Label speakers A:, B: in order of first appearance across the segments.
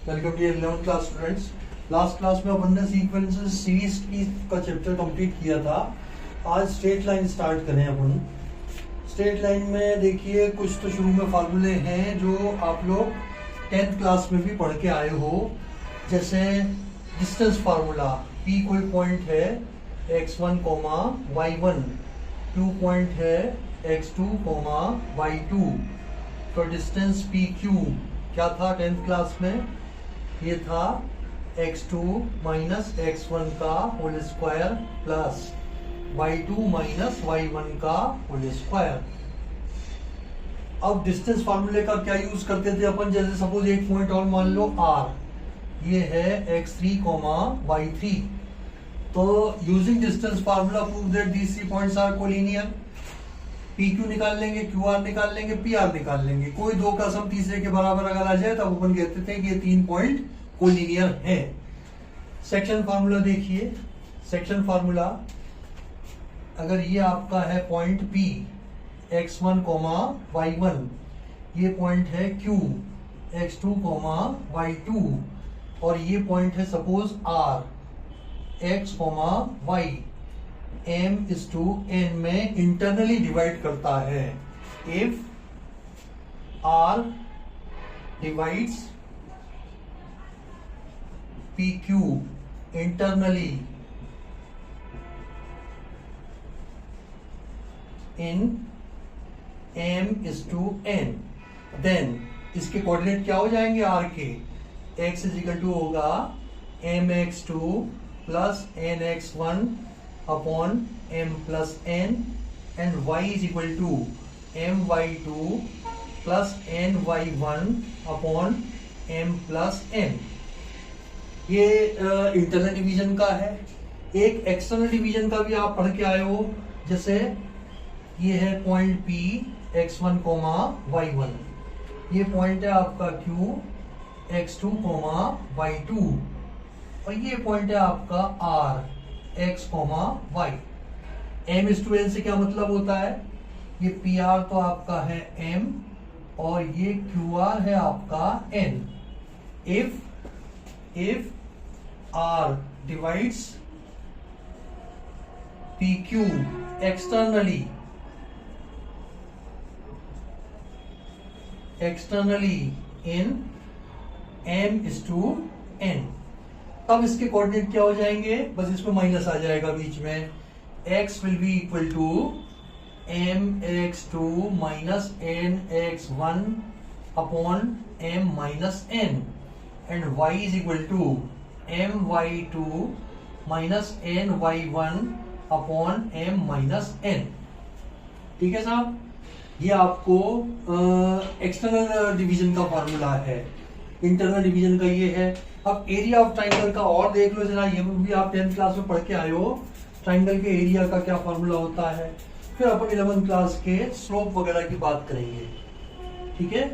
A: Welcome to 11th class students. Last class में अपन ने सीक्वेंसेस सीरीज की का चैप्टर कंप्लीट किया था। आज स्ट्रेट लाइन स्टार्ट करें अपन। स्ट्रेट लाइन में देखिए कुछ तो शुरू में फार्मूले हैं जो आप लोग 10th क्लास में भी पढ़ के आए हो, जैसे डिस्टेंस फार्मूला। P कोई पॉइंट है x1, y1, Q पॉइंट है x2, y2। तो डिस्टेंस PQ क्या था 10th क्लास में? ये था x2 माइनस x1 का whole square plus y2 minus y1 का होल स्क्वायर। अब डिस्टेंस फार्मूले का क्या यूज करते थे अपन? जैसे सपोज एक पॉइंट और मान लो R, ये है x3, y3। तो using distance formula prove that these three points are collinear. PQ निकाल लेंगे, QR निकाल लेंगे, PR निकाल लेंगे। कोई दो का सम तीसरे के बराबर अगर आ जाए तब अपन कहते थे कि ये 3 पॉइंट कोलिनियर है। सेक्शन फार्मूला देखिए। सेक्शन फार्मूला, अगर ये आपका है पॉइंट P, x1, y1, ये पॉइंट है Q, x2, y2, और ये पॉइंट है suppose R, x, y, m/n में इंटरनली डिवाइड करता है। If R divides PQ internally in m/n, then इसके कोऑर्डिनेट क्या हो जाएंगे R के? x इजिकल टू होगा mx2 plus nx1 upon m plus n, and y is equal to my2 plus ny1 upon m plus n। ये internal division का है। एक एक्सटर्नल डिवीजन का भी आप पढ़ के आए हो, जैसे ये है पॉइंट P, x1, y1, ये पॉइंट है आपका Q, x2, y2, और ये पॉइंट है आपका R, x, y। m/n से क्या मतलब होता है? ये PR तो आपका है m और ये QR है आपका n। If R divides PQ externally in m/n, तब इसके कोऑर्डिनेट क्या हो जाएंगे? बस इसमें माइनस आ जाएगा बीच में। x will be equal to mx2 minus nx1 upon m minus n, and y is equal to my2 minus ny1 upon m minus n। ठीक है साहब, ये आपको एक्सटर्नल डिवीजन का फॉर्मूला है। इंटरनल डिवीजन का ये है। अब एरिया ऑफ ट्राइंगल का और देख लो जरा, ये भी आप 10th क्लास में पढ़ के आए हो। ट्राइंगल के एरिया का क्या फॉर्मूला होता है। फिर अपन 11th क्लास के स्लोप वगैरह की बात करेंगे। ठीक है,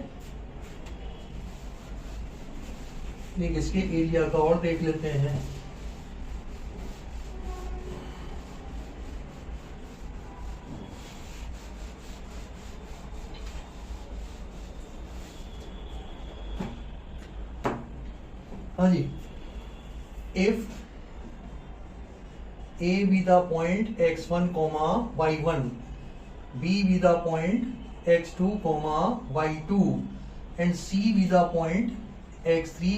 A: देखिए इसके एरिया का और देख लेते हैं। हाँ जी, if A be the point x1, y1, B be the point x2, y2, and C be the point x3,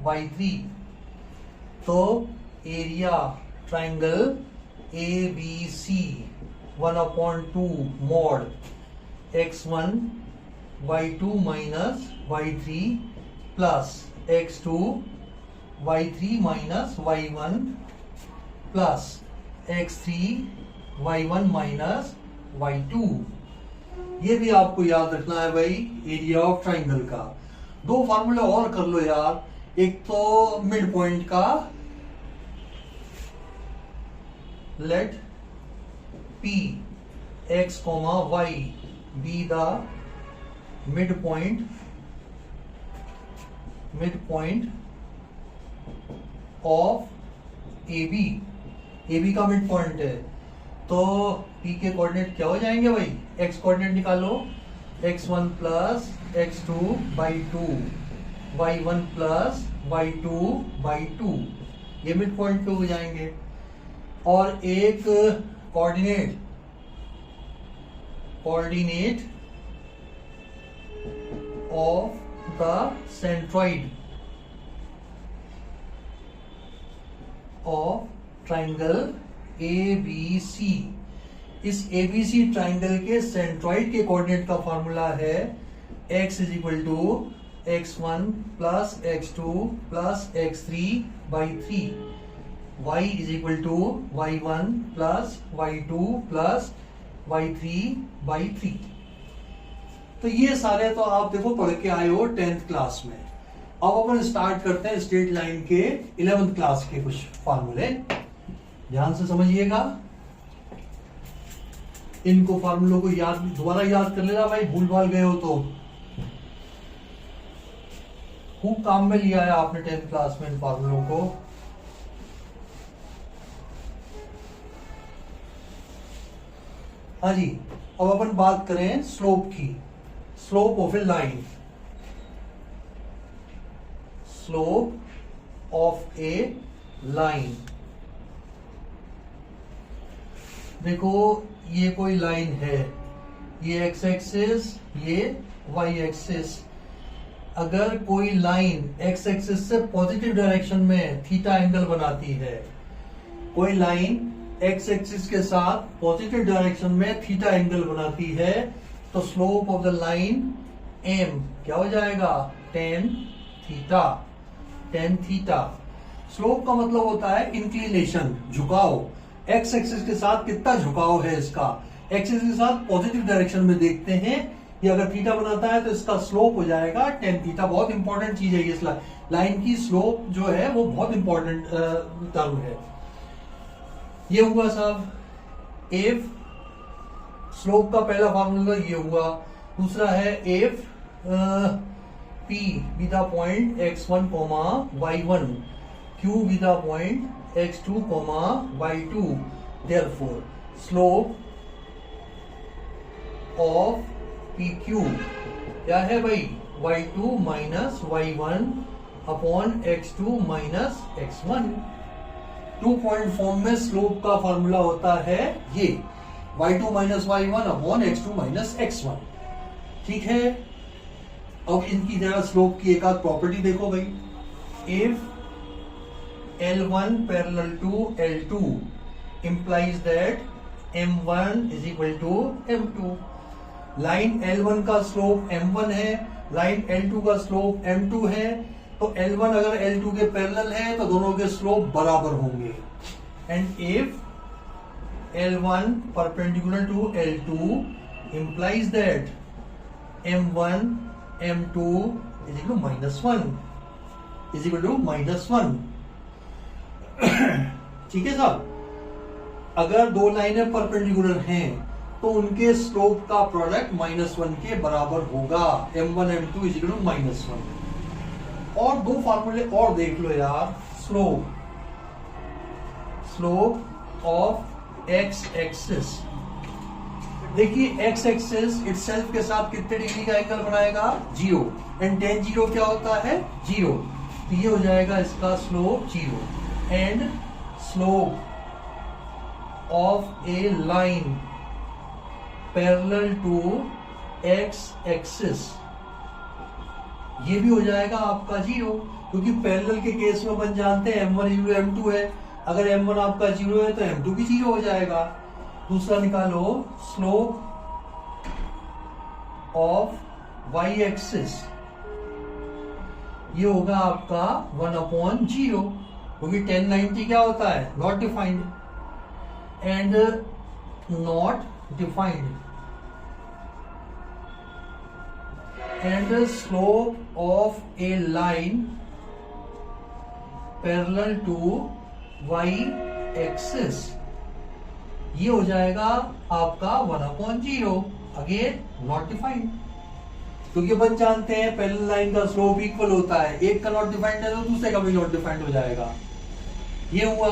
A: y3, तो area triangle ABC 1/2 mod x1, y2 minus y3 plus x2, y3 minus y1 plus x3, y1 minus y2। ये भी आपको याद रखना है भाई, area of triangle का। दो फार्मूला और कर लो यार। एक तो मिड पॉइंट का, let P, x, y be the midpoint of AB का मिड पॉइंट है। तो P के कोऑर्डिनेट क्या हो जाएंगे भाई? x कोऑर्डिनेट निकालो, x1 plus x2 by 2 y1 plus y2/2, ये मिड पॉइंट पे हो जाएंगे। और एक coordinate of the centroid of triangle ABC। इस ABC ट्राइंगल के सेंट्रॉइड के कोऑर्डिनेट का फॉर्मूला है x is equal to x1 plus x2 plus x3/3, y is equal to y1 plus y2 plus y3/3। तो ये सारे तो आप देखो पढ़ के आए हो 10th क्लास में। अब अपन स्टार्ट करते हैं स्ट्रेट लाइन के 11th क्लास के कुछ फार्मूले, ध्यान से समझिएगा। इनको फार्मूलों को दोबारा याद कर लेना भाई, भूल भाल गए हो तो। खूब काम में लिया है आपने 10th क्लास में इन फार्मूलों को। हाँ जी, अब अपन बात करें स्लोप की। Slope of a line, slope of a line. देखो ये कोई लाइन है, ये एक्स एक्सिस, ये वाई एक्सिस। अगर कोई लाइन एक्स एक्सिस से पॉजिटिव डायरेक्शन में थीटा एंगल बनाती है, कोई लाइन एक्स एक्सिस के साथ पॉजिटिव डायरेक्शन में थीटा एंगल बनाती है, तो slope of the line m क्या हो जाएगा? Tan theta. स्लोप का मतलब होता है इंक्लिनेशन, झुकाव। एक्स एक्सिस के साथ कितना झुकाव है इसका, एक्सिस के साथ पॉजिटिव डायरेक्शन में देखते हैं, ये अगर थीटा बनाता है तो इसका स्लोप हो जाएगा टेन थीटा। बहुत इंपॉर्टेंट चीज है ये, लाइन की स्लोप जो है वो बहुत इंपॉर्टेंट टर्म है। ये हुआ साहब एफ, स्लोप का पहला फार्मूला ये हुआ। दूसरा है F P with the point x1, y1, q with the point x2, y2, therefore slope of PQ क्या है भाई? y2 minus y1 upon x2 minus x1। 2 point form में स्लोप का फॉर्मूला होता है ये y2 minus y1 upon x2 minus x1। ठीक है, अब इनकी जरा स्लोप की एक आध प्रॉपर्टी देखो भाई। If L1 parallel to L2 implies that M1 is equal to M2। Line L1 का स्लोप M1 है, लाइन L2 का स्लोप M2 है, तो L1 अगर L2 के पैरेलल है तो दोनों के स्लोप बराबर होंगे। And if L1 perpendicular to L2 implies that M1 M2 is equal to -1 ठीक है साहब। अगर दो लाइनें परपेंडिकुलर हैं तो उनके स्लोप का प्रोडक्ट -1 के बराबर होगा। M1 M2 is equal to -1। और दो फार्मूले और देख लो यार। स्लोप ऑफ एक्स एक्सिस, देखिए एक्स एक्सिस इटसेल्फ के साथ कितने डिग्री का एंगल बनाएगा? 0। एंड tan 0 क्या होता है? 0। तो ये हो जाएगा इसका slope 0। And slope of a line parallel to x axis, ये भी हो जाएगा आपका 0, क्योंकि पैरेलल के केस में अपन जानते हैं M1 इक्वल टू M2 है। अगर M1 आपका 0 है तो M2 भी 0 हो जाएगा। दूसरा निकालो स्लोप ऑफ वाई एक्सिस, ये होगा आपका 1/0, क्योंकि 1090 क्या होता है? Not defined. And not defined. And slope of a line parallel to y axis, ये हो जाएगा आपका 1/0, अगेन नॉट डिफाइंड। क्योंकि अपन जानते हैं पैरेलल लाइन का स्लोप इक्वल होता है, एक का नॉट डिफाइंड है तो दूसरे का भी नॉट डिफाइंड हो जाएगा। ये हुआ।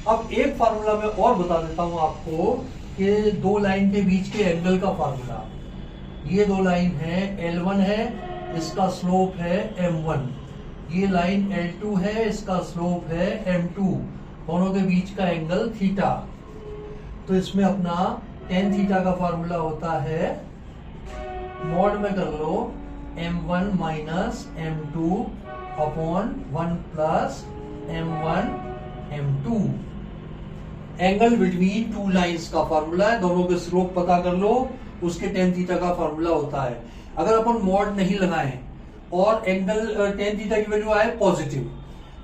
A: अब एक फार्मूला मैं और बता देता हूं आपको कि दो लाइन के बीच के एंगल का फार्मूला। ये दो लाइन है, L1 है, इसका स्लोप है M1, ये लाइन L2 है, इसका स्लोप है M2, दोनों के बीच का एंगल थीटा। तो इसमें अपना tan थीटा का फॉर्मूला होता है, मॉड में कर लो, M1 minus M2 upon 1 plus M1 M2। Angle between two lines का फॉर्मूला है, दोनों के स्लोप पता कर लो, उसके tan थीटा का फॉर्मूला होता है। अगर अपन मॉड नहीं लगाए और एंगल tan थीटा की वैल्यू आए पॉजिटिव,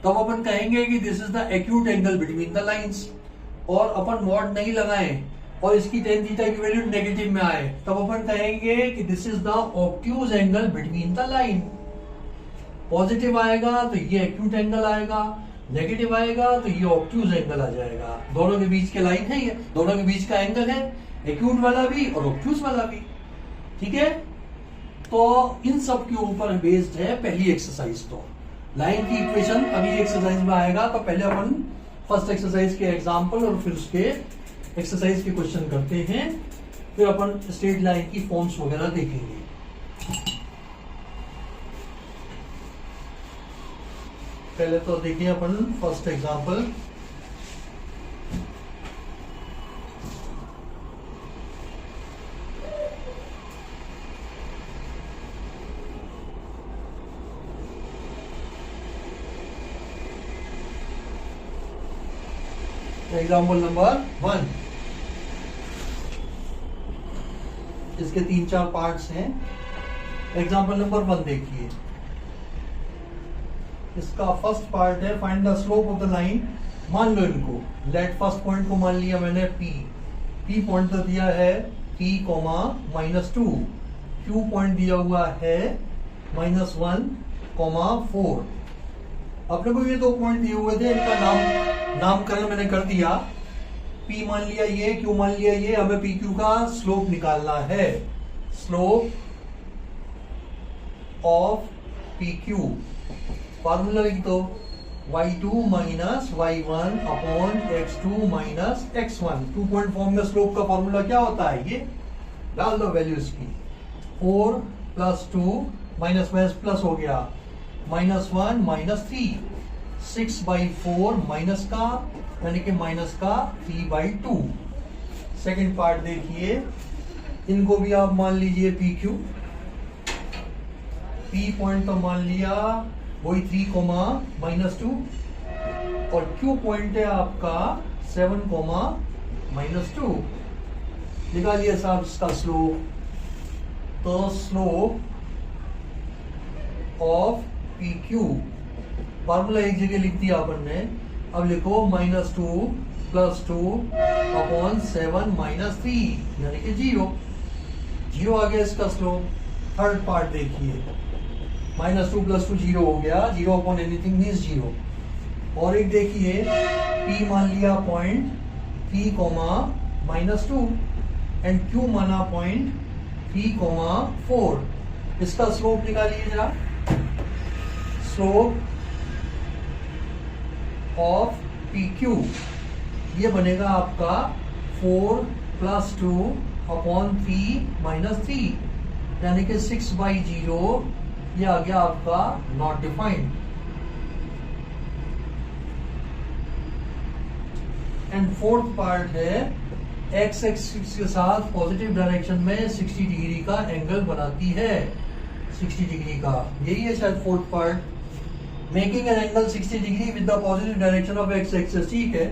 A: तब अपन कहेंगे कि this is the acute angle between the lines. और अपन मॉड नहीं लगाए और इसकी tan थीटा की वैल्यू नेगेटिव में आए, तब अपन कहेंगे कि this is the obtuse angle between the line. Positive आएगा तो ये एक्यूट एंगल आएगा, नेगेटिव आएगा तो ये ऑब्ट्यूज एंगल आ जाएगा। दोनों के बीच के लाइन है, ये दोनों के बीच का एंगल है, एक्यूट वाला भी और ऑब्ट्यूज वाला भी। ठीक है, तो इन सब के ऊपर बेस्ड है पहली एक्सरसाइज। तो लाइन की इक्वेशन अभी एक्सरसाइज में आएगा, तो पहले अपन फर्स्ट एक्सरसाइज के एग्जांपल और फिर उसके एक्सरसाइज के क्वेश्चन करते हैं, फिर अपन स्ट्रेट लाइन की फॉर्म्स वगैरह देखेंगे। पहले तो देखिए अपन फर्स्ट एग्जांपल। एग्जाम्पल नंबर 1, इसके 3-4 पार्ट्स हैं। एग्जाम्पल नंबर 1 देखिए, इसका फर्स्ट पार्ट है find the slope of the line. मान लो इनको, लेट फर्स्ट पॉइंट को मान लिया मैंने P पॉइंट तो दिया है P, -2, Q पॉइंट दिया हुआ है -1, -4। अपने को ये 2 पॉइंट दिए हुए थे, इनका नामकरण मैंने कर दिया। P मान लिया ये, Q मान लिया ये, हमें PQ का स्लोप निकालना है। स्लोप ऑफ PQ फॉर्मूला लिख दो, y2 minus y1 upon x2 minus x1। 2 point form में स्लोप का फॉर्मूला क्या होता है, ये डाल दो वैल्यू इसकी। 4 + 2 माइनस प्लस हो गया, -1 -3, 6/4 माइनस का यानी कि माइनस का 3/2। सेकंड पार्ट देखिए, इनको भी आप मान लीजिए PQ। P पॉइंट तो मान लिया वही 3, -2, और Q पॉइंट है आपका 7, -2। निकालिए साहब इसका स्लोप। तो स्लोप ऑफ PQ फॉर्मूला एक जगह लिख दिया अपन ने, अब लिखो -2 + 2 अपॉन 7 -3 यानी कि 0 आ गया इसका स्लोप। थर्ड पार्ट देखिए, -2 + 2 0 हो गया, 0 अपॉन एनीथिंग मींस 0। और एक देखिए, P मान लिया पॉइंट P, -2 एंड Q माना पॉइंट P, 4। इसका स्लोप निकालिए जरा। स्लोप ऑफ PQ ये बनेगा आपका 4 + 2 अपॉन 3 -3 यानी कि 6/0। ये आ गया आपका not defined. And fourth part है x एक्सिस के साथ पॉजिटिव डायरेक्शन में 60 डिग्री का एंगल बनाती है, 60 डिग्री का। यही है शायद fourth part, making an angle 60 degree with the positive direction of x axis. ठीक है,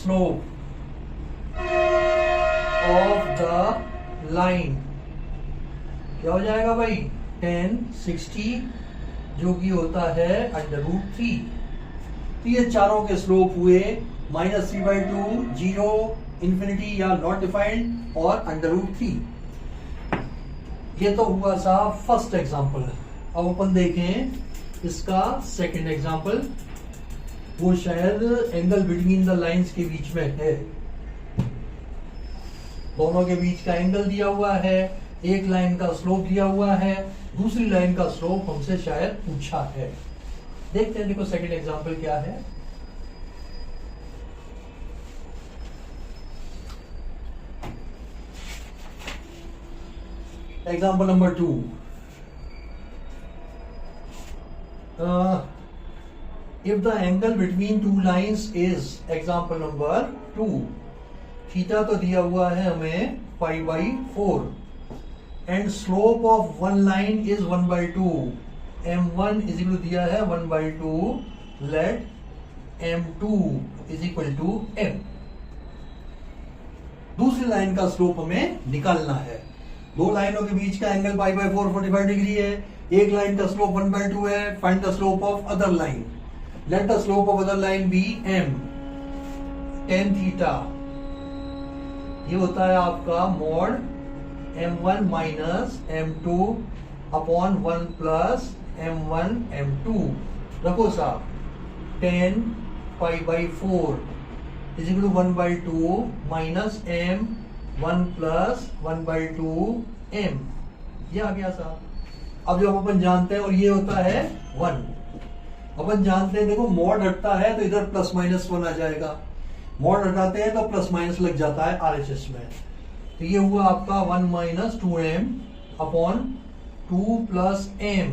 A: स्लोप ऑफ द लाइन क्या हो जाएगा भाई, 10 60 जो कि होता है √3। तो ये चारों के स्लोप हुए -3/2, 0, इंफिनिटी या नॉट डिफाइंड और √3। ये तो हुआ सा फर्स्ट एग्जांपल। अब अपन देखें इसका सेकंड एग्जांपल, वो शायद एंगल बिटवीन द लाइंस के बीच में है। दोनों के बीच का एंगल दिया हुआ है, एक लाइन का स्लोप दिया हुआ है, दूसरी लाइन का स्लोप हमसे शायद पूछा है। देखते हैं, देखो सेकंड एग्जांपल क्या है। Example number 2, if the angle between two lines is, example number 2, theta तो दिया हुआ है हमें π/4 and slope of one line is 1/2, m1 is equal दिया है 1/2, let m2 is equal to m। दूसरी लाइन का स्लोप हमें निकालना है। दो लाइनों के बीच का एंगल π/4 45 डिग्री है, एक लाइन का स्लोप 1/2 है। Find the slope of other line. Let the slope of other line be m, tan theta. ये होता है आपका mod m1 minus m2 upon 1 plus m1 m2। रखो साहब, tan π/4 is equal to 1/2 minus m 1 plus 1/2 m। ये आ गया साहब। अब जो अपन जानते हैं, और ये होता है 1, अपन जानते हैं, देखो मॉड हटता है तो इधर प्लस माइनस 1 आ जाएगा, मॉड हटाते हैं तो प्लस माइनस लग जाता है RHS में। तो ये हुआ आपका 1 minus 2m upon 2 plus m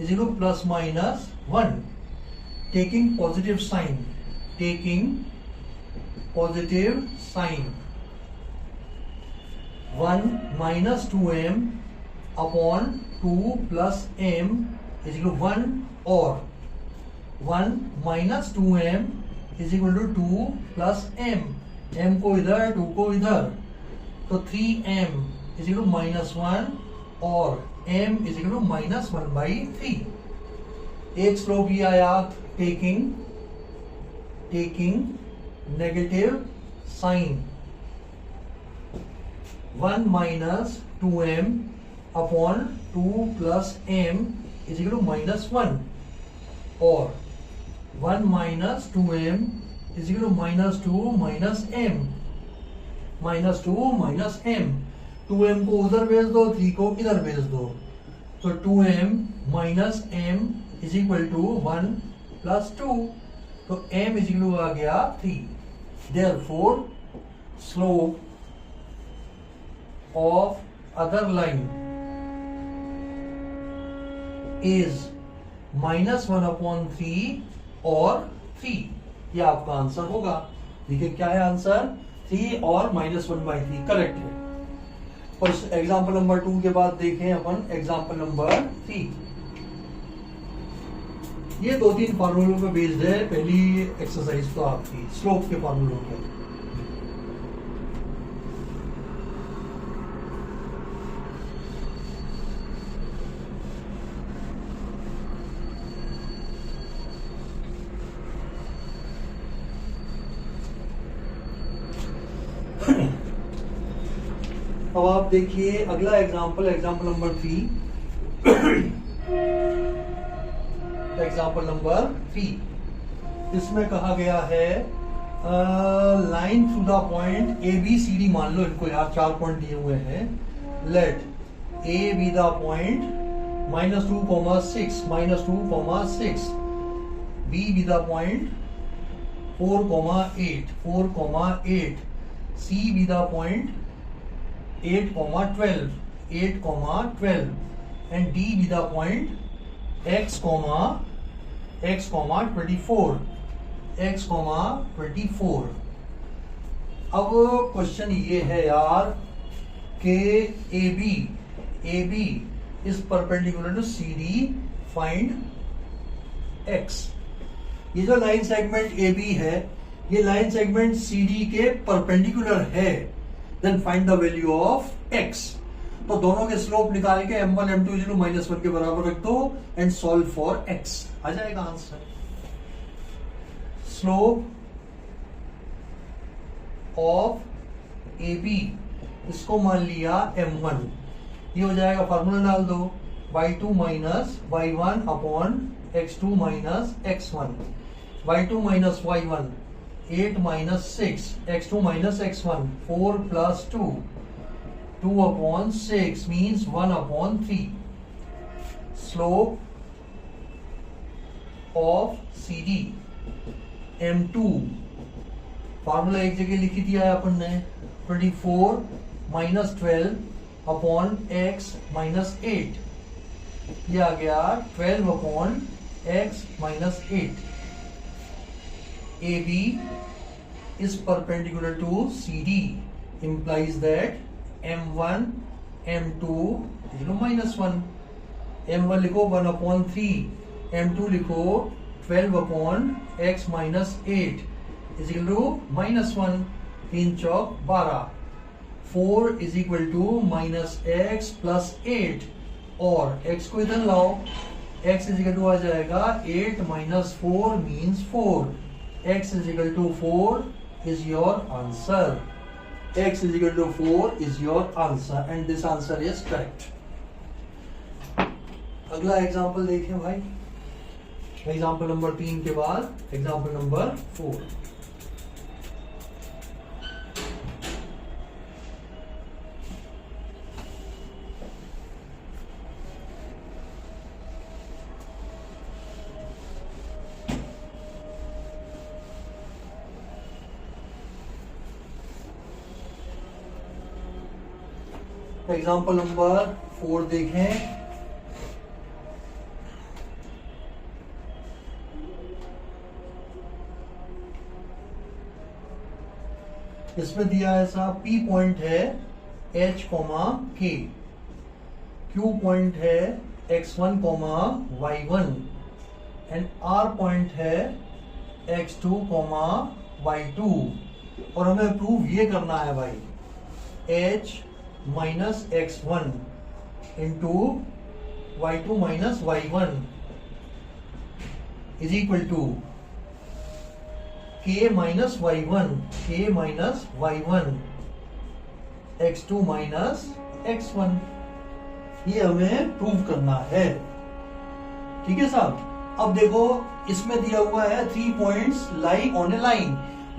A: is equal plus minus 1। Taking positive sign, taking positive sign, 1 minus 2m upon 2 plus m is equal 1, और 1 minus 2m is equal to 2 plus m, m को इधर 2 को इधर, तो 3m इज इक्वल टू -1 और m is equal to -1/3। एक slope ये आया taking negative sign, 1 minus 2m upon 2 plus m is equal to -1, और 1 minus 2m is equal to -2 minus m, -2 minus m। 2m को उधर भेज दो, 3 को इधर भेज दो, तो 2m minus m is equal to 1 plus 2, तो m इज इक्वल टू आ गया 3। Therefore slope of other line is -1/3 और 3। ये आपका आंसर होगा। देखिए क्या है आंसर, 3 और -1/3 करेक्ट है। और एग्जाम्पल नंबर 2 के बाद देखें अपन एग्जाम्पल नंबर 3। ये 2-3 फार्मूलों पे बेस्ड है। पहली एक्सरसाइज तो आपकी स्लोप के फार्मूलों पे। अब आप देखिए अगला एग्जाम्पल नंबर 3। एग्जाम्पल नंबर 3 इसमें कहा गया है line through the point ABCD, मान लो इनको यार 4 पॉइंट दिए हुए हैं। Let A be the point -2,6 -2,6, B be the point 4,8 C be the point 8,12 and D be the point x, 24। अब क्वेश्चन ये है यार कि AB is perpendicular to CD, find x। ये जो लाइन सेगमेंट AB है, ये लाइन सेगमेंट CD के परपेंडिकुलर है, then find the value of x। तो दोनों के स्लोप निकाल के m1 m2 -1 के बराबर रख दो एंड सॉल्व फॉर x, आ जाएगा आंसर। स्लोप ऑफ AB, इसको मान लिया m1, ये हो जाएगा, फार्मूला डाल दो, y2 minus y1 upon x2 minus x1, y2 minus y1 8 minus 6, x2 minus x1 4 plus 2, 2/6 means 1/3। Slope of CD m2, formula एक जगह लिखी दिया है अपन ने, 24 माइनस 12 अपॉन x माइनस 8, ये आ गया 12 upon x minus 8। AB is perpendicular to CD implies that M1 M2 -1, M1 लिखो 1/3, M2 लिखो 12/x minus 8 is equal to -1, 3 Chowk 12, 4 is equal to -x plus 8, और x को इधर लाओ, x is equal to आ जाएगा 8 minus 4 means 4, x is equal to 4 is your answer, x is equal to 4 is your answer and this answer is correct. अगला example देखें भाई, example number 3 के बाद एग्जाम्पल नंबर 4. एग्जाम्पल नंबर 4 देखें. इसमें दिया है साहब P पॉइंट है H, K, Q पॉइंट है X1, Y1 and R point है X2, Y2, और हमें प्रूव ये करना है भाई H minus X1 into Y2 minus Y1 is equal to K minus Y1 X2 minus X1. ये हमें प्रूव करना है. ठीक है साहब. अब देखो इसमें दिया हुआ है 3 points lie on a line,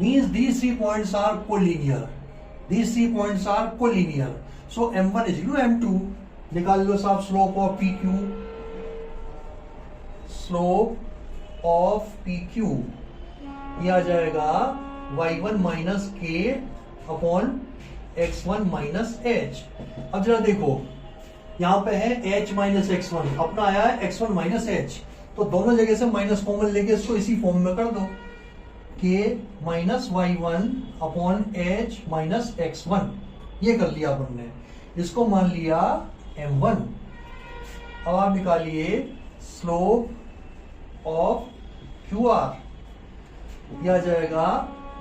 A: means these 3 points are collinear. These 3 points are collinear. So M1 is equal to M2. निकाल लो साहब slope of PQ. Slope of PQ ये आ जाएगा Y1 minus K upon X1 minus H. अब जरा देखो यहां पे है H माइनस X1, अपना आया है X1 माइनस H, तो दोनों जगह से माइनस कॉमन लेके इसको इसी फॉर्म में कर दो, K minus Y1 upon H minus X1. ये कर लिया अपन ने, इसको मान लिया M1. अब आप निकालिए स्लोप ऑफ QR. यह आ जाएगा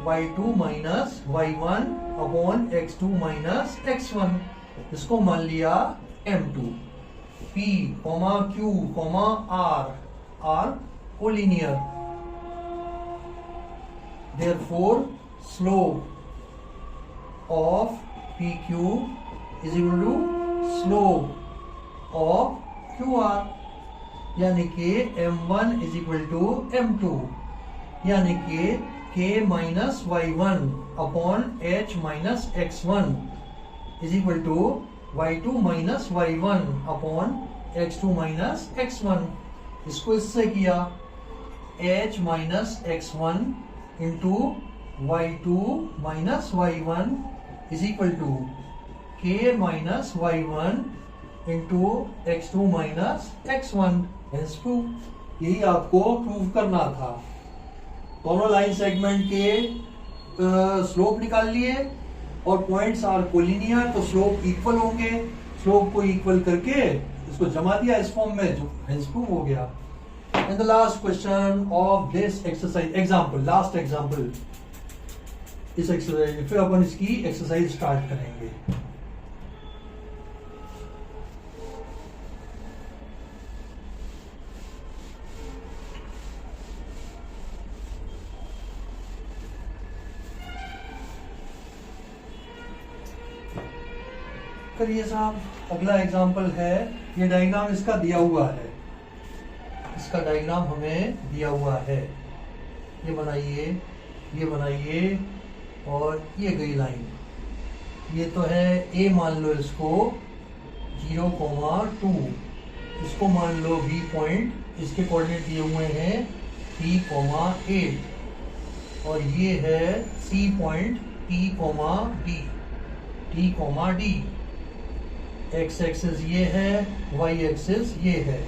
A: Y2 minus Y1 upon X2 minus X1. इसको मान लिया M2. P, Q, R are collinear. Therefore, slope of PQ is equal to slope of QR. यानी कि M1 is equal to M2. यानी कि K minus Y1 upon H minus X1 is equal to Y2 minus Y1 upon X2 minus X1. इसको इससे किया H minus X1 into Y2 minus Y1 is equal to K minus Y1 into X2 minus X1. Hence proof. यही आपको prove करना था. दोनों line segment के slope निकाल लिए और पॉइंट्स आर कोलिनियर, तो स्लोप इक्वल होंगे. स्लोप को इक्वल करके इसको जमा दिया इस फॉर्म में, जो हेंस प्रूव हो गया. And the last question of this exercise example, last example इस एक्सरसाइज, फिर अपन इसकी एक्सरसाइज स्टार्ट करेंगे. करिए साहब, अगला एग्जांपल है, ये डायग्राम इसका दिया हुआ है, इसका डायग्राम हमें दिया हुआ है. ये बनाइए, ये बनाइए, और ये गई लाइन. ये तो है A, मान लो इसको 0,2, इसको मान लो B पॉइंट, इसके कोऑर्डिनेट दिए हुए हैं 3,8, और ये है C point T,D. X axis ये है, वाई एक्सिस ये है.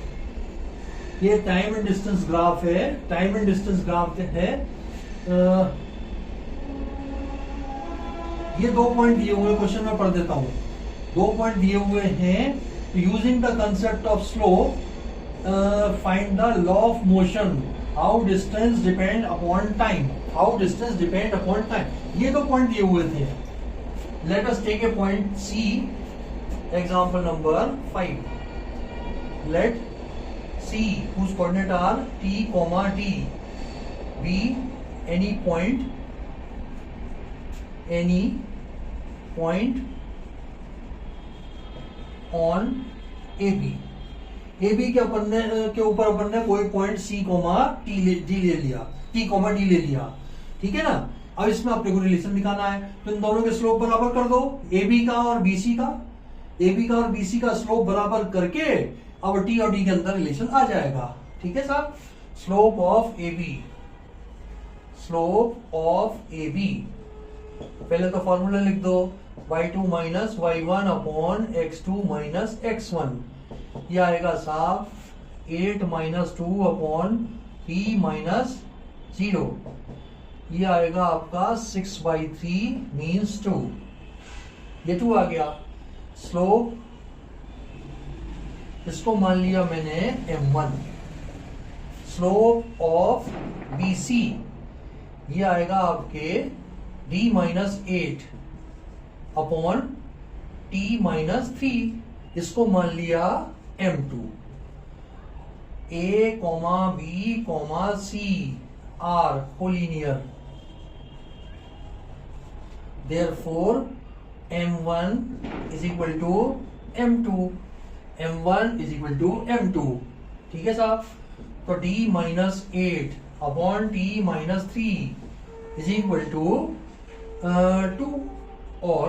A: ये टाइम एंड डिस्टेंस ग्राफ है. टाइम एंड डिस्टेंस ग्राफ है ये 2 पॉइंट दिए हुए क्वेश्चन में पढ़ देता हूं। 2 पॉइंट दिए हुए हैं, using the concept of slope find the law of motion, how distance depend upon time, how distance depend upon time. ये 2 पॉइंट दिए हुए थे। Let us take a point C, example number 5। Let C whose coordinate are t, t be any point on AB। AB के ऊपर अपन ने कोई point C, D ले लिया, T, D ले लिया, ठीक है ना। अब इसमें अपने को रिलेशन दिखाना है, तो इन दोनों के स्लोप बराबर कर दो, AB का और BC का। AB का और BC का स्लोप बराबर करके अब T और D के अंदर रिलेशन आ जाएगा, ठीक है साहब। Slope of AB, slope of AB, पहले तो फॉर्मूला लिख दो, y2 minus y1 upon x2 minus x1। यह आएगा साहब 8 माइनस 2 अपॉन p माइनस 0। यह आएगा आपका 6/3 मीन्स 2। ये 2 आ गया। स्लोप इसको मान लिया मैंने m1। स्लोप ऑफ BC ये आएगा आपके d minus 8 upon t minus 3, इसको मान लिया m2। A, B, C are collinear, therefore m1 is equal to m2, m1 is equal to m2, ठीक है साहब। तो d minus 8 upon t minus 3 is equal to 2, और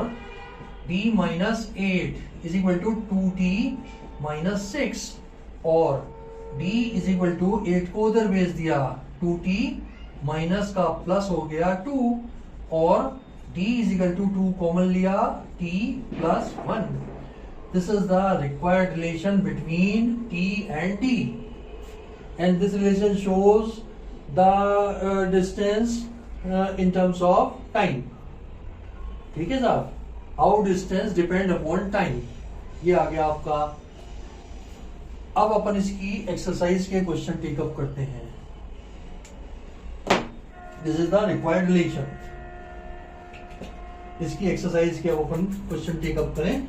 A: d minus 8 is equal to 2t minus 6, और d is equal to 8 को उधर भेज दिया, 2t माइनस का प्लस हो गया 2, और d is equal to 2 common लिया, t plus 1। This is the required relation between T and D, and this relation shows the distance in terms of time, ठीक है साहब। How distance depend upon time, ये आ गया आपका। अब अपन इसकी exercise के क्वेश्चन टेकअप करते हैं। This is the required relation, इसकी एक्सरसाइज के अब अपन क्वेश्चन टेकअप करें।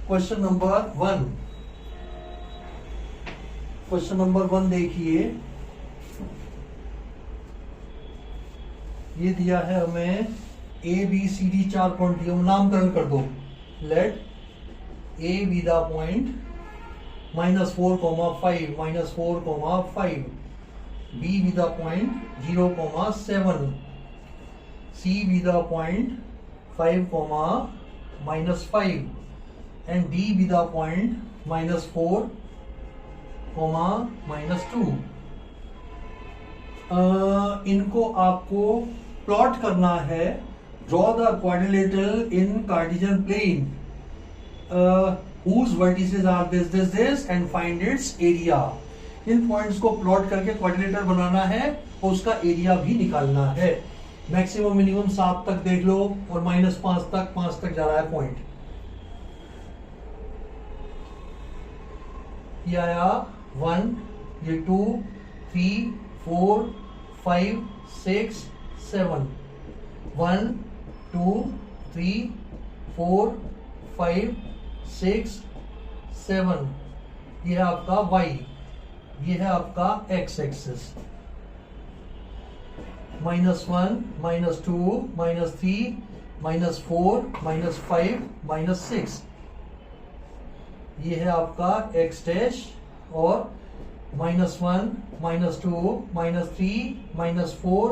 A: क्वेश्चन नंबर 1, क्वेश्चन नंबर 1 देखिए, ये दिया है हमें ABCD 4 पॉइंट दिया, नामकरण कर दो। Let A be the point -4, 5, -4, 5, B be the point 0, 7, C be the point 5, -5, and D be the point -4, -2। इनको आपको प्लॉट करना है। Draw the quadrilateral in Cartesian plane whose vertices are this and find its area। इन points को plot करके quadrilateral बनाना है और उसका एरिया भी निकालना है। मैक्सिमम मिनिमम 7 तक देख लो, और -5 तक, 5 तक जा रहा है पॉइंट। ये आया 1, ये 2, 3, 4, 5, 6, 7, 1, 2, 3, 4, 5, 6, 7। ये है आपका y, ये है आपका x एक्सिस। -1, -2, -3, -4, -5, -6, ये है आपका x डैश, और -1, -2, -3, -4,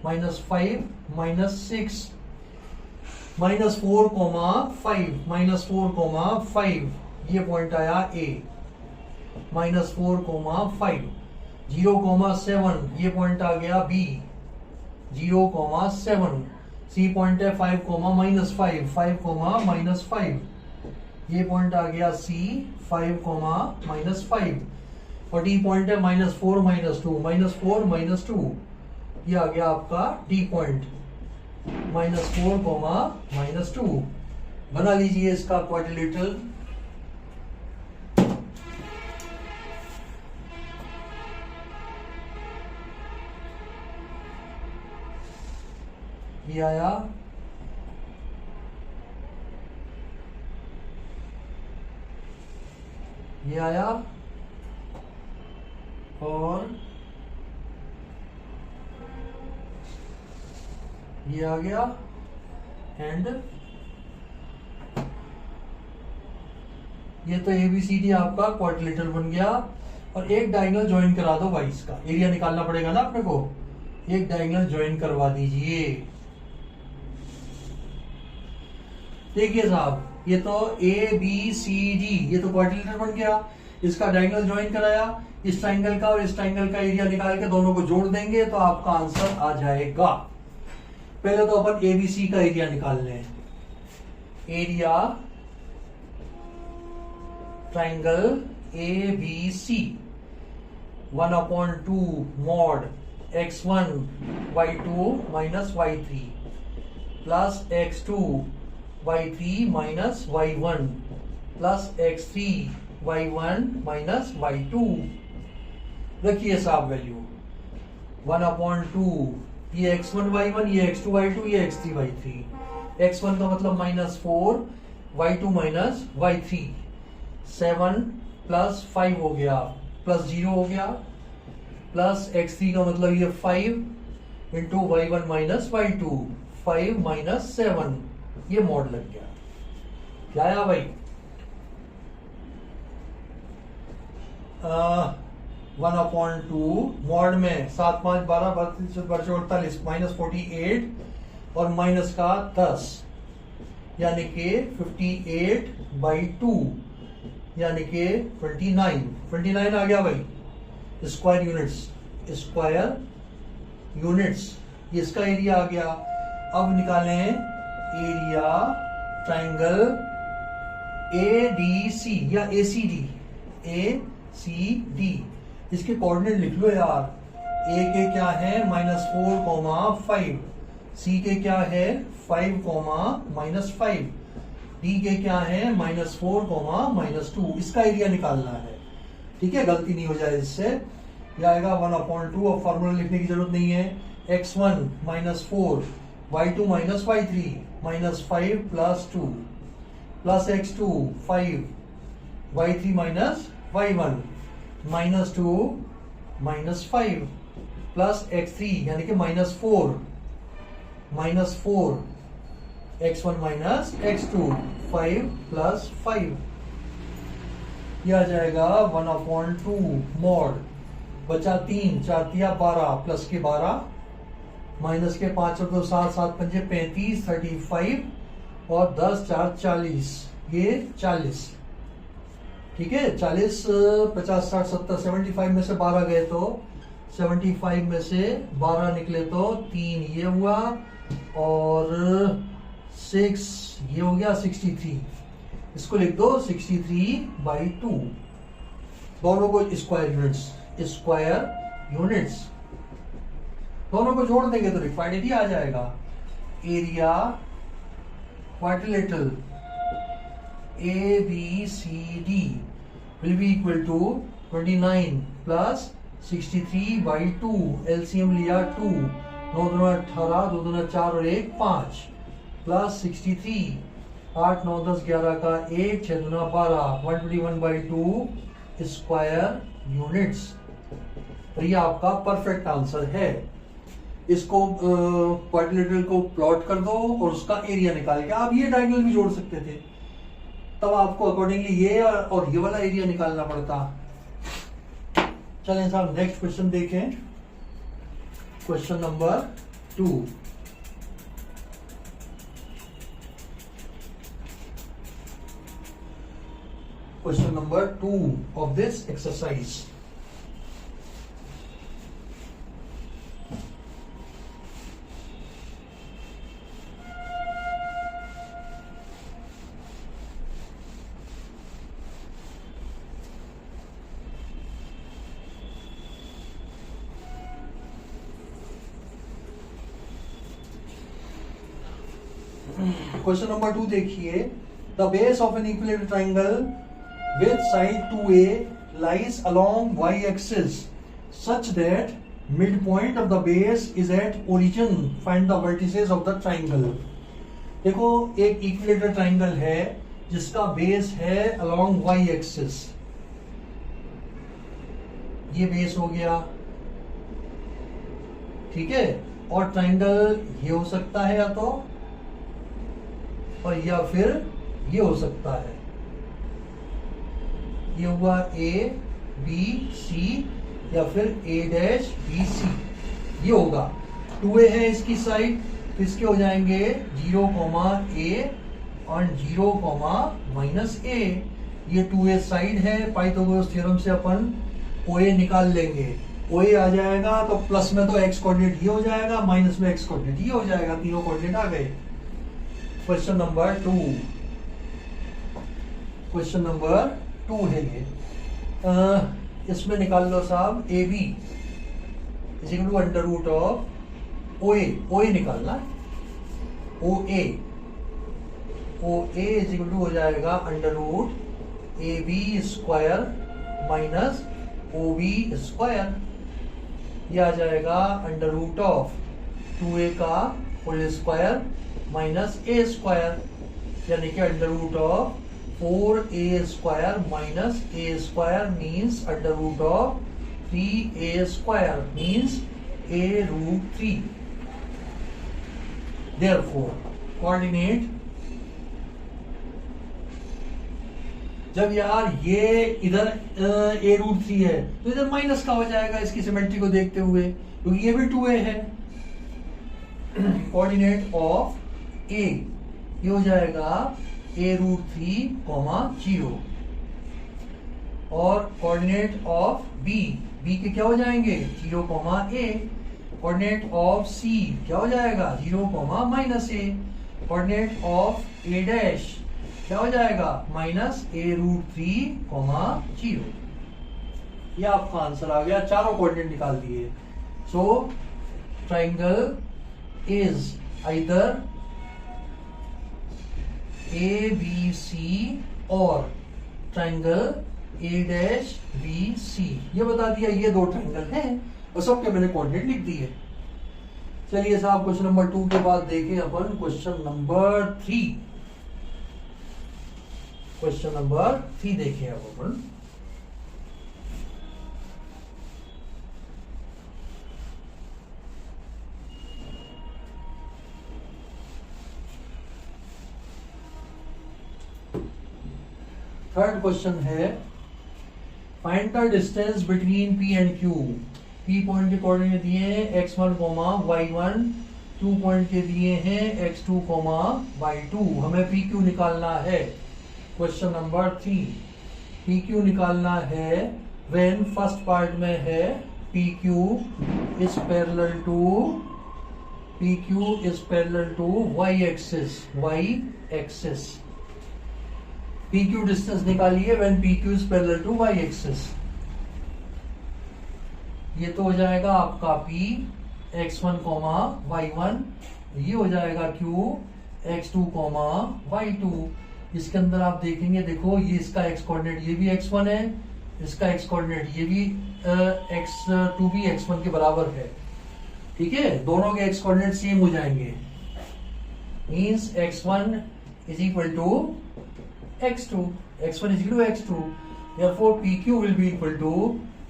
A: -5, -6, -4, 5, -4, 5, ये पॉइंट आया ए, -4,5, 0,7 ये पॉइंट आ गया बी, 0,7, सी पॉइंट है 5, -5, 5,-5, ये पॉइंट आ गया सी, 5,-5, और डी पॉइंट है -4, -2, -4, -2, ये आ गया आपका डी पॉइंट, -4, -2। बना लीजिए इसका क्वाड्रिलेटरल। ये आया, ये आया, और ये आ गया, एंड ये तो ABCD आपका क्वाड्रिलेटरल बन गया। और एक डायगोनल ज्वाइन करा दो भाई, इसका एरिया निकालना पड़ेगा ना अपने को, एक डायगोनल ज्वाइन करवा दीजिए। देखिए साहब, ये तो ABCD, ये तो क्वाड्रिलेटरल बन गया, इसका डायगोनल ज्वाइन कराया, इस ट्राइंगल का और इस ट्राइंगल का एरिया निकाल के दोनों को जोड़ देंगे तो आपका आंसर आ जाएगा। पहले तो अपन ABC का एरिया निकाल लें। Area triangle ABC 1/2 mod x1 y2 minus y3 plus x2 y3 minus y1 plus x3 y1 minus y2। रखिए साहब वैल्यू 1/2, ये x1 y1, ये x2 y2, ये x3 y3। x1 का मतलब -4, y2 minus y3, 7 + 5 हो गया, +0 हो गया, प्लस x3 का मतलब ये 5 इंटू y1 minus y2, 5 - 7, ये मॉड लग गया। क्या आया भाई? 1/2 मॉड में 7, 5, 12, 32, 48, -48 और माइनस का 10, यानी कि 58/2, यानी कि 29 आ गया भाई। स्क्वायर यूनिट्स, ये इसका एरिया आ गया। अब निकालें एरिया ट्राइंगल ADC या ACD। इसके कोऑर्डिनेट लिख लो यार। A के क्या है -4,5, C के क्या है 5,-5, D के क्या है -4, -2। इसका एरिया निकालना है, ठीक है, गलती नहीं हो जाए इससे। यह आएगा 1/2। अब फॉर्मूला लिखने की जरूरत नहीं है। x1 -4, y2 - y3, -5 + 2 plus x2 5, y3 - y1, -2 -5 plus x3 यानी कि -4, x1 - x2, 5 + 5। यह आ जाएगा 1/2 मॉड। बचा 3, 4 × 12 प्लस के 12 माइनस के 5 और 2 7, 7 × 5 35, 35 और 10 4 40, ये 40, ठीक है। 40, 50, 60, 70, 75 में से 12 गए तो 75 में से 12 निकले तो 3 ये हुआ और 6 ये हो गया 63। इसको लिख दो 63/2। दोनों को स्क्वायर यूनिट्स दोनों को जोड़ देंगे तो रिक्वायर्ड एरिया आ जाएगा। Area quadrilateral ABCD will be equal to 29 plus 63/2। LCM लिया 2, 9 दूना 18, 2 दूना 4 और 1 5 प्लस 63, 8 9 10 11 का 1, 6 दूना 12, 121/2 स्क्वायर यूनिट्स। और ये आपका परफेक्ट आंसर है। इसको क्वाड्रिलेटरल को प्लॉट कर दो और उसका एरिया निकाल के आप ये डायगोनल भी जोड़ सकते थे, तब आपको अकॉर्डिंगली ये और ये वाला एरिया निकालना पड़ता। चलें साहब नेक्स्ट क्वेश्चन देखें। Question number 2। Question number 2 of this exercise. Question number 2 देखिए, the base of an equilateral triangle with side 2a lies along y axis such that midpoint of the base is at origin. Find the vertices of the triangle. देखो एक equilateral triangle है जिसका base है along y axis। ये base हो गया, ठीक है। और ट्राइंगल ये हो सकता है या तो, और या फिर ये हो सकता है, ये हुआ ए बी सी, या फिर ए डैश बी सी, ये होगा। 2a है इसकी साइड, तो इसके हो जाएंगे 0, a और 0, -a। ये 2a साइड है, पाइथागोरस थ्योरम से अपन OA निकाल लेंगे। OA आ जाएगा तो प्लस में तो x कोऑर्डिनेट ये हो जाएगा, माइनस में x कोऑर्डिनेट ये हो जाएगा, तीनों कोऑर्डिनेट आ गए। क्वेश्चन नंबर 2, क्वेश्चन नंबर 2 है ये। इसमें निकाल लो साहब A B is equal to under root of O A निकालना, O A is equal to हो जाएगा under root A B square minus O B square. यह आ जाएगा अंडर रूट ऑफ 2a का whole square minus A square, यानी कि under root of 4a square minus A square means under root of 3a square means a root 3। Therefore coordinate, जब यार ये इधर a रूट 3 है तो इधर माइनस का हो जाएगा इसकी सिमेट्री को देखते हुए, क्योंकि ये भी 2a है। कोऑर्डिनेट ऑफ a ये हो जाएगा a रूट 3, 0, और कोऑर्डिनेट ऑफ b के क्या हो जाएंगे 0, a। कोऑर्डिनेट ऑफ c क्या हो जाएगा 0, -a। Coordinate of a dash क्या हो जाएगा माइनस a रूट 3, 0। ये आपका आंसर आ गया, चारों कोऑर्डिनेट निकाल दिए। So triangle is either A B C और triangle A dash B C, ये बता दिया। ये दो ट्राइंगल हैं और सबके मैंने कोऑर्डिनेट लिख दिए। चलिए साहब क्वेश्चन नंबर 2 के बाद देखें अपन क्वेश्चन नंबर 3। क्वेश्चन नंबर 3 देखें अब अपन। थर्ड क्वेश्चन है, find the distance between P and Q। P point के कोऑर्डिनेट दिए हैं x1, y1, Q पॉइंट के दिए हैं x2, y2। हमें PQ निकालना है। क्वेश्चन नंबर 3, PQ निकालना है व्हेन फर्स्ट पार्ट में है PQ is parallel to y axis. PQ distance निकालिए when PQ is parallel to y axis. ये तो हो जाएगा आपका P x1, y1, ये हो जाएगा Q x2, y2। इसके अंदर आप देखेंगे, देखो ये इसका x कोऑर्डिनेट ये भी x1 है, इसका x कोऑर्डिनेट ये भी x2 भी x1 के बराबर है, ठीक है। दोनों के x कोऑर्डिनेट सेम हो जाएंगे, means x1 is equal to x2, x1 is equal to x2, therefore PQ will be equal to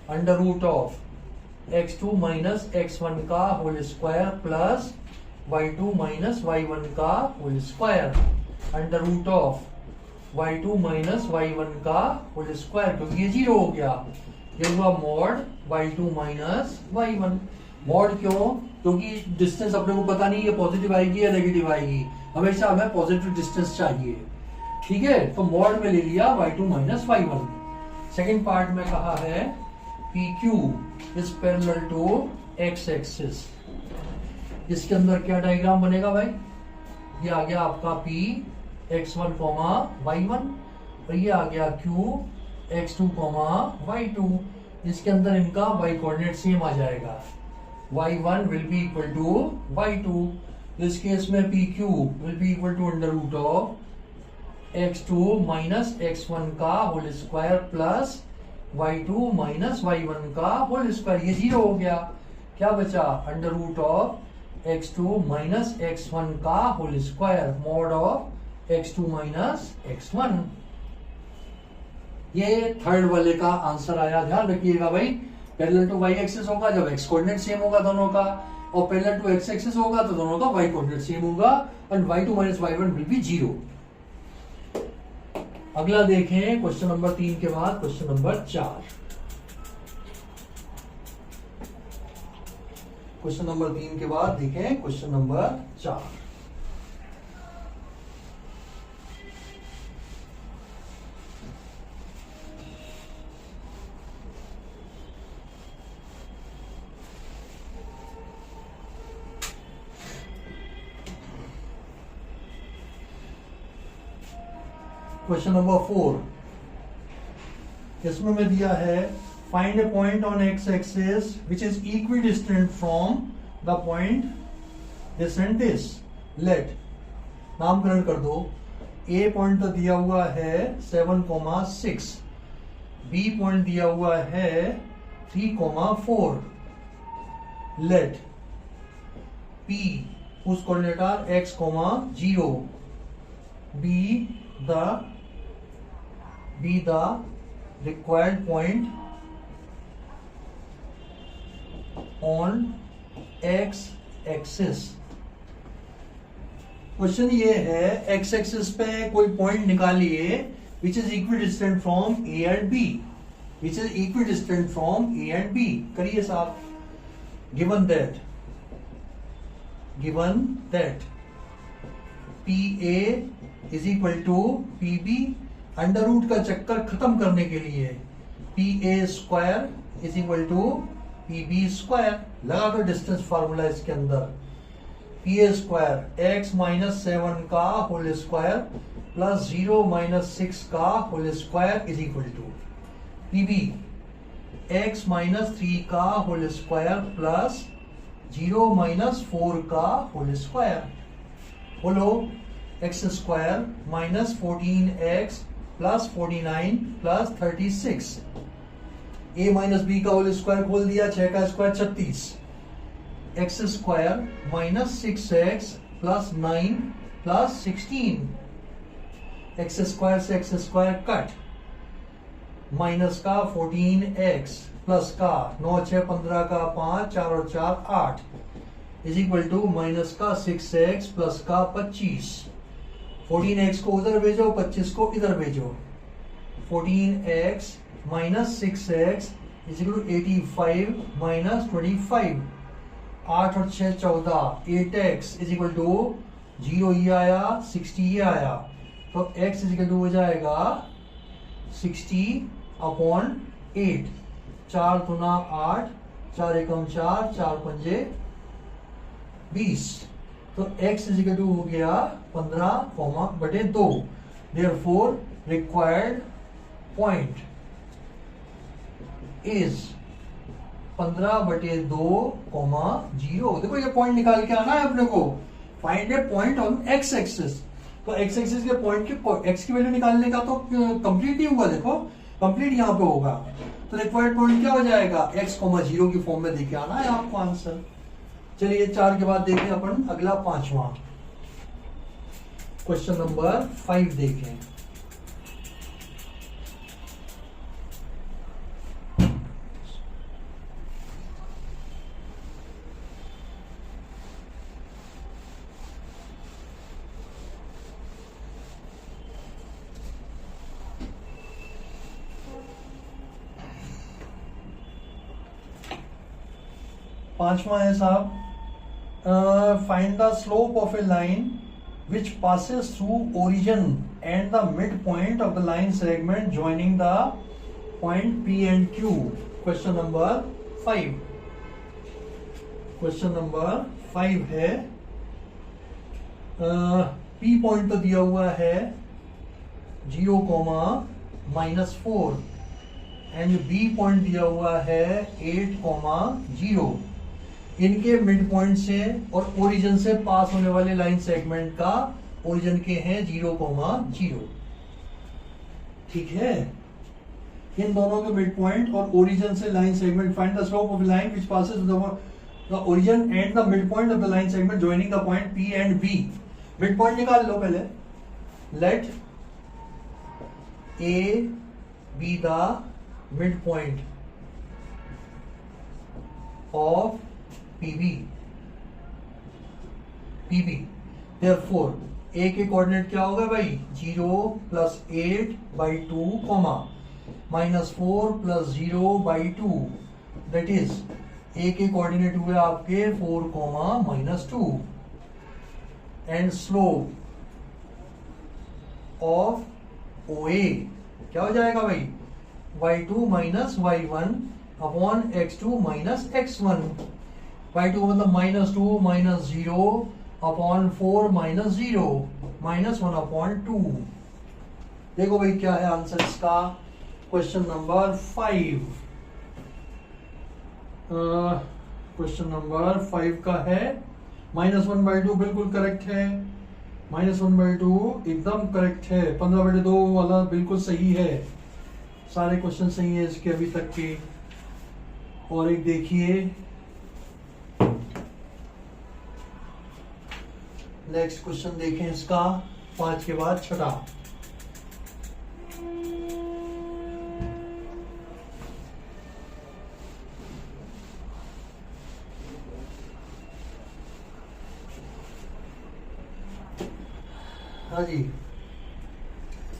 A: under root of x2 minus x1 का whole square plus y2 minus y1 का whole square under root of y2 minus y1 का whole square, क्योंकि ये 0 हो गया। ये हुआ mod y2 minus y1। Mod क्यों? क्योंकि डिस्टेंस अपने को पता नहीं है पॉजिटिव आएगी या नेगेटिव आएगी, हमेशा हमें पॉजिटिव डिस्टेंस चाहिए। ठीक है, तो मॉड में ले लिया y2 minus y1। Second part में कहा है PQ is parallel to x axis. इसके अंदर क्या डायग्राम बनेगा भाई, ये आ गया आपका P x1 y1 और ये आ गया Q x2 y2। इसके अंदर इनका y कोऑर्डिनेट सेम आ जाएगा, y1 will be equal to y2। इस केस में PQ will be equal to under root of x2 minus x1 का whole square plus y2 minus y1 का होल स्क्वायर। ये zero हो गया, क्या बचा under root of x2 minus x1 का whole square mod of x2 minus x1। ये third वाले का आंसर आया। ध्यान रखिएगा भाई, पैरेलल टू y एक्सिस होगा जब x कोऑर्डिनेट सेम होगा दोनों का, और पैरेलल टू x एक्सिस होगा तो दोनों का y कोऑर्डिनेट सेम होगा, and y2 minus y1 will be zero. अगला देखें क्वेश्चन नंबर 3 के बाद क्वेश्चन नंबर 4। क्वेश्चन नंबर 3 के बाद देखें क्वेश्चन नंबर 4। क्वेश्चन नंबर 4, इसमें मैं दिया है find a point on x axis which is equidistant from the point this and this. Let नामकरण कर दो। ए पॉइंट तो दिया हुआ है 7,6, बी पॉइंट दिया हुआ है 3,4। लेट पी उस coordinate are x, 0 be the required point on x axis। Question ये है x एक्सिस पे कोई पॉइंट निकालिए which is equidistant from a and b, which is equidistant from a and b। करिए साहब। Given that PA is equal to PB। Under root का चक्कर खत्म करने के लिए PA square is equal to PB square लगा दो डिस्टेंस फार्मूला इसके अंदर। PA स्क्वायर x माइनस 7 का होल स्क्वायर प्लस 0 माइनस 6 का whole square is equal to PB x minus 3 का होल स्क्वायर प्लस 0 माइनस 4 का होल स्क्वायर। बोलो x square minus 14x plus 49 plus 36। a minus b का whole square खोल दिया, 6 का square 36। X square minus 6x plus 9 plus 16। X square से x square cut, minus का 14x plus का 9 6 15 का 5 4 और 4 8 इज इक्वल टू माइनस का 6x प्लस का 25। 14x को उधर भेजो, 25 को इधर भेजो। 14x minus 6x is equal to 85 minus 25। 8 और 6 14, 8x इज इक्वल टू 0 ये आया, 60 ये आया, तो x इज इक्वल टू हो जाएगा 60 अपॉन 8। 4 दूना 8, 4 एकम 4, 4 पंजे 20, तो x इज इक्वल टू हो गया 15,2। Therefore required point is 15/2,0। देखो ये पॉइंट निकाल के आना है अपने को। Find a point on x axis, तो x एक्सिस के पॉइंट के x की वैल्यू निकालने का तो कंप्लीट ही हुआ। देखो कंप्लीट यहाँ पे होगा, तो रिक्वायर्ड पॉइंट क्या हो जाएगा, x, 0 की फॉर्म में देके आना है आपको आंसर। चलिए 4 के बाद देखें अपन अगला 5वां क्वेश्चन नंबर 5 देखें। पांचवा है साहब, find the slope of a line which passes through origin and the midpoint of the line segment joining the point P and Q. Question number 5. Question number 5 है P पॉइंट तो दिया हुआ है 0,-4 and B point दिया हुआ है 8,0। इनके mid point से और ओरिजिन से पास होने वाले लाइन सेगमेंट का ओरिजिन के हैं 0,0। ठीक है, इन दोनों के मिड पॉइंट और ओरिजिन से line segment find the slope of line which passes the origin and the midpoint of the line segment joining the point P and B. Midpoint निकाल लो पहले. Let A be the midpoint of PB. Therefore, A के coordinate क्या होगा भाई? 0 + 8/2, -4 + 0/2. That is A के coordinate हुए आपके 4, -2 and slope of OA क्या हो जाएगा भाई? y2 - y1 upon x2 - x1। y2 मतलब -2 - 0 अपॉन 4 - 0 -1/2। देखो भाई क्या है आंसर इसका। क्वेश्चन नंबर 5, क्वेश्चन नंबर 5 का है -1/2 बिल्कुल करेक्ट है। -1/2 एकदम करेक्ट है। 15/2 वाला बिल्कुल सही है। सारे क्वेश्चन सही है इसके अभी तक के। और एक देखिए नेक्स्ट क्वेश्चन देखें इसका, 5 के बाद 6। हाँ जी,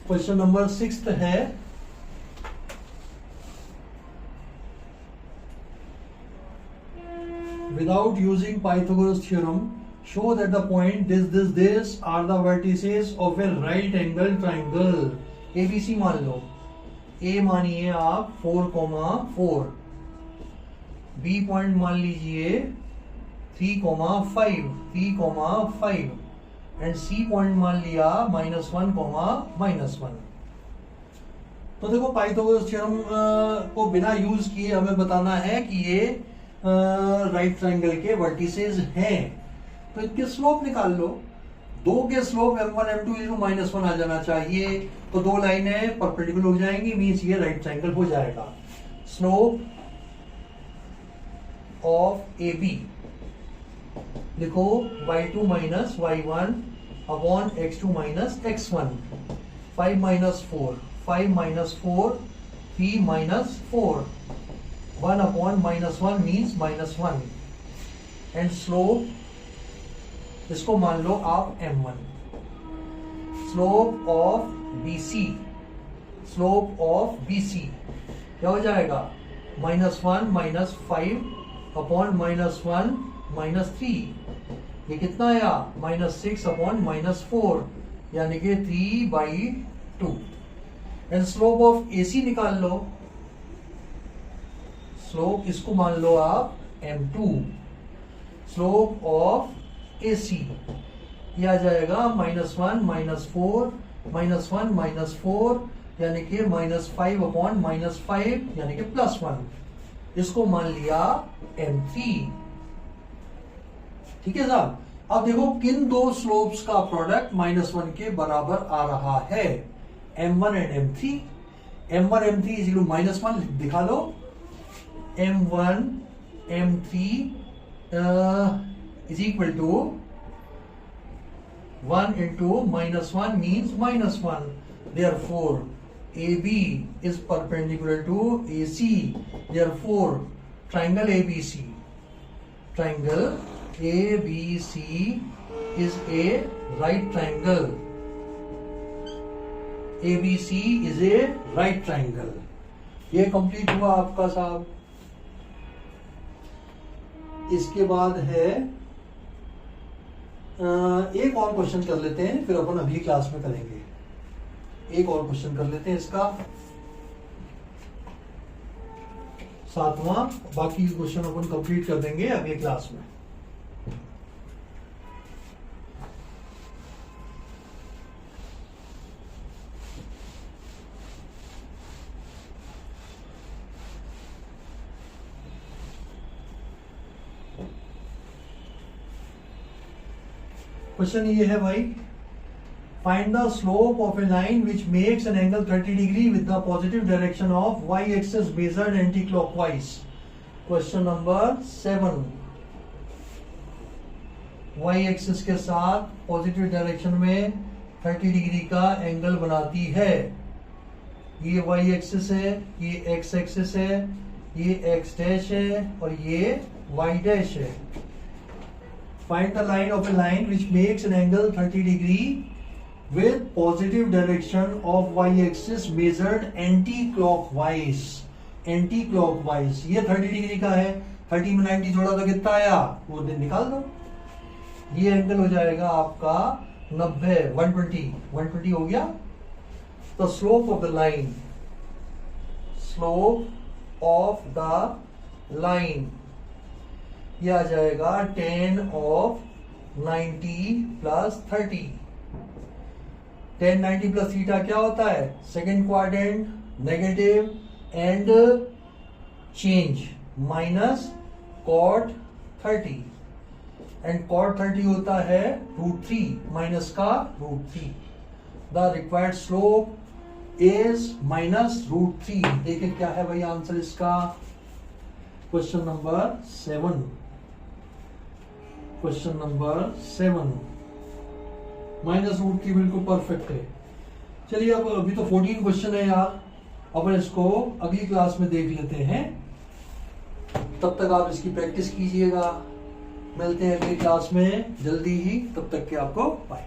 A: क्वेश्चन नंबर 6 है without using Pythagoras theorem show that the point this are the vertices of a right angle triangle। ABC मान लो। A मानिए आप 4,4, B पॉइंट मान लीजिए 3,5 एंड C पॉइंट मान लिया -1,-1। तो देखो पाइथागोरस थ्योरम को बिना यूज किए हमें बताना है कि ये राइट ट्रायंगल के वर्टिसेस हैं। तो इनके स्लोप निकाल लो। दो के स्लोप m1 m2 -1 आ जाना चाहिए। तो दो लाइनें परपेंडिकुलर हो जाएंगी, मींस ये राइट ट्रायंगल हो जाएगा। स्लोप ऑफ AB लिखो y2 - y1 upon x2 - x1। 5 - 4 3 - 4 1 upon -1 means -1 and slope इसको मान लो आप m1। स्लोप ऑफ BC क्या हो जाएगा? -1 - 5 अपॉन -1 -3। ये कितना आया? -6 अपॉन -4 यानी कि 3/2। एंड स्लोप ऑफ AC निकाल लो। स्लोप इसको मान लो आप m2। स्लोप ऑफ AC ये आ जाएगा -1 -4 -1 -4 यानी कि -5 अपॉन -5 यानी कि +1। इसको मान लिया m3। ठीक है साहब। अब देखो किन दो स्लोप्स का प्रोडक्ट -1 के बराबर आ रहा है, m1 and m3। m1 m3 -1 दिखा लो। m1 m3 is equal to 1 into -1 means -1. Therefore AB is perpendicular to AC. Therefore triangle ABC is a right triangle. ABC is a right triangle। ये complete हुआ आपका साहब। इसके बाद है एक और क्वेश्चन कर लेते हैं, फिर अपन अगली क्लास में करेंगे। एक और क्वेश्चन कर लेते हैं इसका, 7वां। बाकी क्वेश्चन अपन कंप्लीट कर देंगे अगले क्लास में। क्वेश्चन ये है भाई, find the slope of a line which makes an angle 30 degree with the positive direction of y axis measured anti clockwise. Question number 7। Y axis के साथ पॉजिटिव डायरेक्शन में 30 डिग्री का एंगल बनाती है। ये वाई एक्सिस है, ये x axis है, ये एक्स डैश है और ये वाई डैश है। Find the line of a line which makes an angle 30 degree with positive direction of y-axis measured anti-clockwise। anti-clockwise ये 30 डिग्री का है, 30 में 90 जोड़ा तो कितना आया, वो दिन निकाल दो। ये एंगल हो जाएगा आपका 90, 120 हो गया। तो slope of the line, slope of the line ये आ जाएगा 10 of 90 plus 30। 10 90 प्लस थीटा क्या होता है, second quadrant, negative and change minus cot 30 and cot 30 होता है √3 माइनस का √3। The required slope is minus √3। देखिए क्या है भाई आंसर इसका, क्वेश्चन नंबर 7। क्वेश्चन नंबर 7 -√3 बिल्कुल परफेक्ट है। चलिए अब अभी तो 14 क्वेश्चन है यार, अपन इसको अगली क्लास में देख लेते हैं। तब तक आप इसकी प्रैक्टिस कीजिएगा। मिलते हैं अगली क्लास में जल्दी ही, तब तक के आपको बाय।